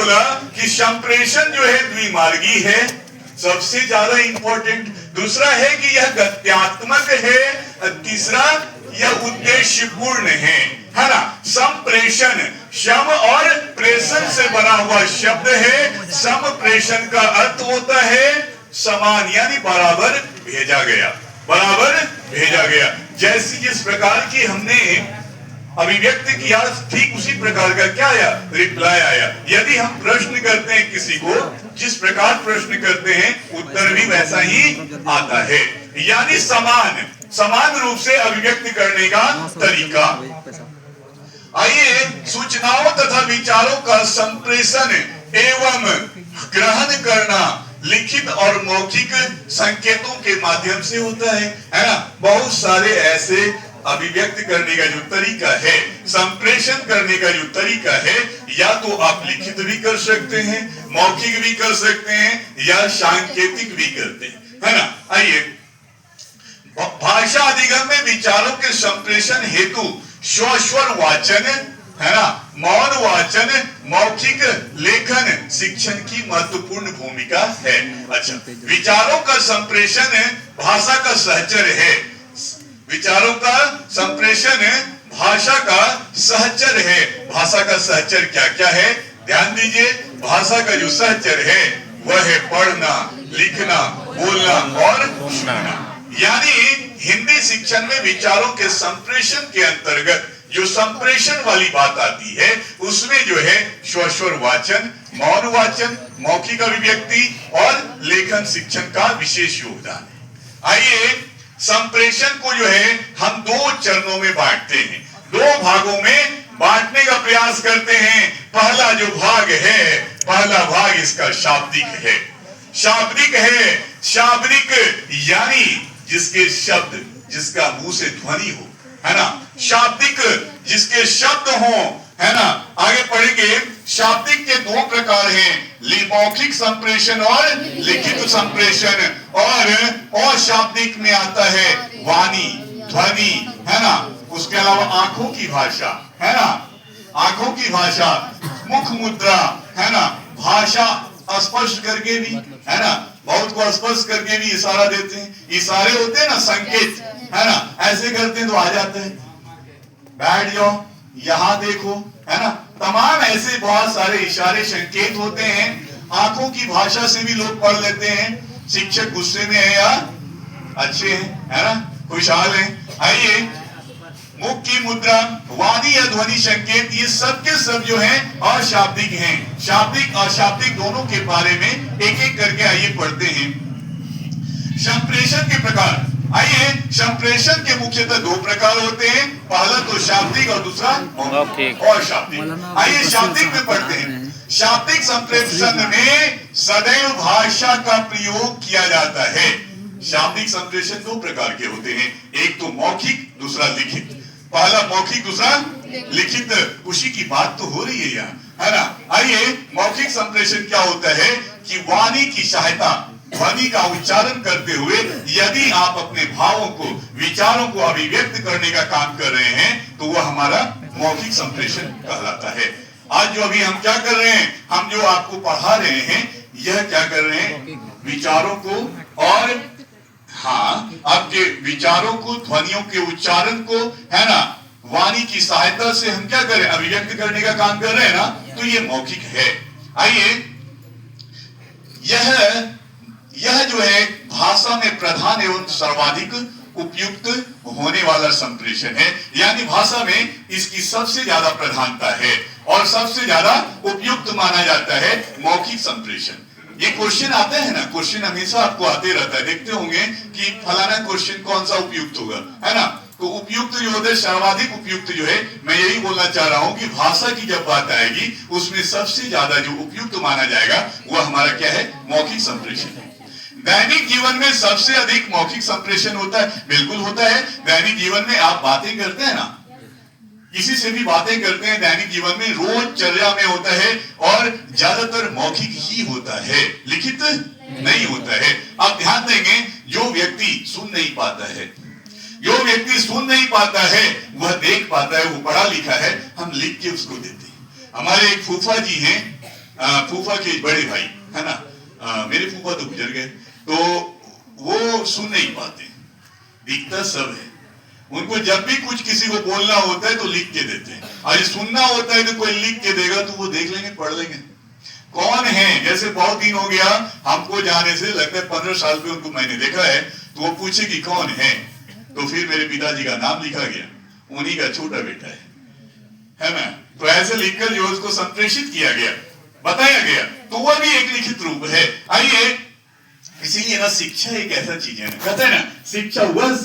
बोला कि संप्रेषण जो है द्विमार्गी है, सबसे ज्यादा इंपॉर्टेंट। दूसरा है कि यह गत्यात्मक है। तीसरा यह उद्देश्यपूर्ण है ना। संप्रेषण सम और प्रेषण से बना हुआ शब्द है। संप्रेषण का अर्थ होता है समान, यानी बराबर भेजा गया, बराबर भेजा गया। जैसी जिस प्रकार की हमने अभिव्यक्त किया, ठीक उसी प्रकार का क्या आया, रिप्लाई आया। यदि हम प्रश्न करते हैं किसी को, जिस प्रकार प्रश्न करते हैं उत्तर भी वैसा ही आता है, यानी समान रूप से अभिव्यक्त करने का तरीका। आइए, सूचनाओं तथा विचारों का संप्रेषण एवं ग्रहण करना लिखित और मौखिक संकेतों के माध्यम से होता है ना। बहुत सारे ऐसे अभिव्यक्त करने का जो तरीका है, संप्रेषण करने का जो तरीका है, या तो आप लिखित भी कर सकते हैं, मौखिक भी कर सकते हैं, या सांकेतिक भी करते हैं, है ना। आइए, भाषा अधिगम में विचारों के संप्रेषण हेतु स्वस्वर वाचन, है ना, मौन वाचन, मौखिक लेखन शिक्षण की महत्वपूर्ण भूमिका है। अच्छा, विचारों का संप्रेषण भाषा का सहचर्य है। विचारों का संप्रेषण भाषा का सहचर्य है। भाषा का सहचर्य क्या क्या है, ध्यान दीजिए। भाषा का जो सहचर्य है वह है पढ़ना, लिखना, बोलना और सुनना। यानी हिंदी शिक्षण में विचारों के संप्रेषण के अंतर्गत जो संप्रेषण वाली बात आती है, उसमें जो है स्वस्वर वाचन, मौन वाचन, मौखिक अभिव्यक्ति और लेखन शिक्षण का विशेष योगदान है। आइए, संप्रेषण को जो है हम दो चरणों में बांटते हैं, दो भागों में बांटने का प्रयास करते हैं। पहला जो भाग है, पहला भाग इसका शाब्दिक है। शाब्दिक है, शाब्दिक यानी जिसके शब्द, जिसका मुंह से ध्वनि हो, है ना। शाब्दिक जिसके शब्द हो, है ना। आगे पढ़ेंगे, शाब्दिक के दो प्रकार हैं, मौखिक संप्रेषण और लिखित संप्रेषण। और शाब्दिक में आता है वाणी, ध्वनि, है ना। उसके अलावा आंखों की भाषा, है ना, आंखों की भाषा, मुख मुद्रा, है ना, भाषा स्पर्श करके भी, है ना, बहुत को स्पर्श करके भी इशारा देते हैं। इशारे होते हैं ना, संकेत, है ना, ऐसे करते हैं तो आ जाते हैं, बैठ जाओ, यहां देखो, है ना। तमाम ऐसे बहुत सारे इशारे संकेत होते हैं। आंखों की भाषा से भी लोग पढ़ लेते हैं शिक्षक गुस्से में है या अच्छे हैं, है ना, खुशहाल हैं। आइए, मुख की मुद्रा, वाणी या ध्वनि संकेत, ये सब के सब जो हैं अशाब्दिक हैं। शाब्दिक और अशाब्दिक दोनों के बारे में एक एक करके आइए पढ़ते हैं। संप्रेषण के प्रकार। आइए, संप्रेषण के मुख्यतः दो प्रकार होते हैं, पहला तो शाब्दिक और दूसरा और शाब्दिक। आइए शाब्दिक में पढ़ते हैं। शाब्दिक संप्रेषण में सदैव भाषा का प्रयोग किया जाता है। शाब्दिक संप्रेषण दो प्रकार के होते हैं, एक तो मौखिक, दूसरा लिखित। पहला मौखिक, दूसरा लिखित। उसी की बात तो हो रही है यहाँ, है ना। आइए, मौखिक संप्रेषण क्या होता है कि वाणी की सहायता, ध्वनि का उच्चारण करते हुए यदि आप अपने भावों को, विचारों को अभिव्यक्त करने का काम कर रहे हैं तो वह हमारा मौखिक संप्रेषण कहलाता है। आज जो अभी हम क्या कर रहे हैं, हम जो आपको पढ़ा रहे हैं, यह क्या कर रहे हैं, विचारों को और आपके विचारों को, ध्वनियों के उच्चारण को, है ना, वाणी की सहायता से हम क्या करें, अभिव्यक्त करने का काम कर रहे हैं ना, तो ये मौखिक है। आइए, यह जो है भाषा में प्रधान एवं सर्वाधिक उपयुक्त होने वाला संप्रेषण है। यानी भाषा में इसकी सबसे ज्यादा प्रधानता है और सबसे ज्यादा उपयुक्त माना जाता है मौखिक संप्रेषण। ये क्वेश्चन आता है ना, क्वेश्चन हमेशा आपको आते रहता है, देखते होंगे कि फलाना क्वेश्चन कौन सा उपयुक्त होगा, है ना। तो उपयुक्त जो होता है, सर्वाधिक उपयुक्त जो है, मैं यही बोलना चाह रहा हूं कि भाषा की जब बात आएगी उसमें सबसे ज्यादा जो उपयुक्त माना जाएगा वह हमारा क्या है, मौखिक संप्रेषण है। दैनिक जीवन में सबसे अधिक मौखिक संप्रेषण होता है, बिल्कुल होता है। दैनिक जीवन में आप बातें करते हैं ना, किसी से भी बातें करते हैं, दैनिक जीवन में रोजचर्या में होता है और ज्यादातर मौखिक ही होता है, लिखित नहीं होता है। आप ध्यान देंगे, जो व्यक्ति सुन नहीं पाता है, जो व्यक्ति सुन नहीं पाता है वह देख पाता है, वो पढ़ा लिखा है, हम लिख के उसको देते हैं। हमारे एक फूफा जी हैं, फूफा के बड़े भाई है ना, मेरे फूफा तो गुजर गए, तो वो सुन नहीं पाते, दिखता सब है। उनको जब भी कुछ किसी को बोलना होता है तो लिख के देते हैं, और सुनना होता है तो कोई लिख के देगा तो वो देख लेंगे, पढ़ लेंगे कौन है। जैसे बहुत दिन हो गया हमको जाने से, लगता है 15 साल पे उनको मैंने देखा है, तो वो पूछे कि कौन है, तो फिर मेरे पिताजी का नाम लिखा गया, उन्हीं का छोटा बेटा है ना। तो ऐसे लिखकर जो उसको संप्रेषित किया गया, बताया गया, तो वह भी एक लिखित रूप है। आइए, इसीलिए ना शिक्षा एक ऐसा चीज है ना, कहते हैं ना शिक्षा वह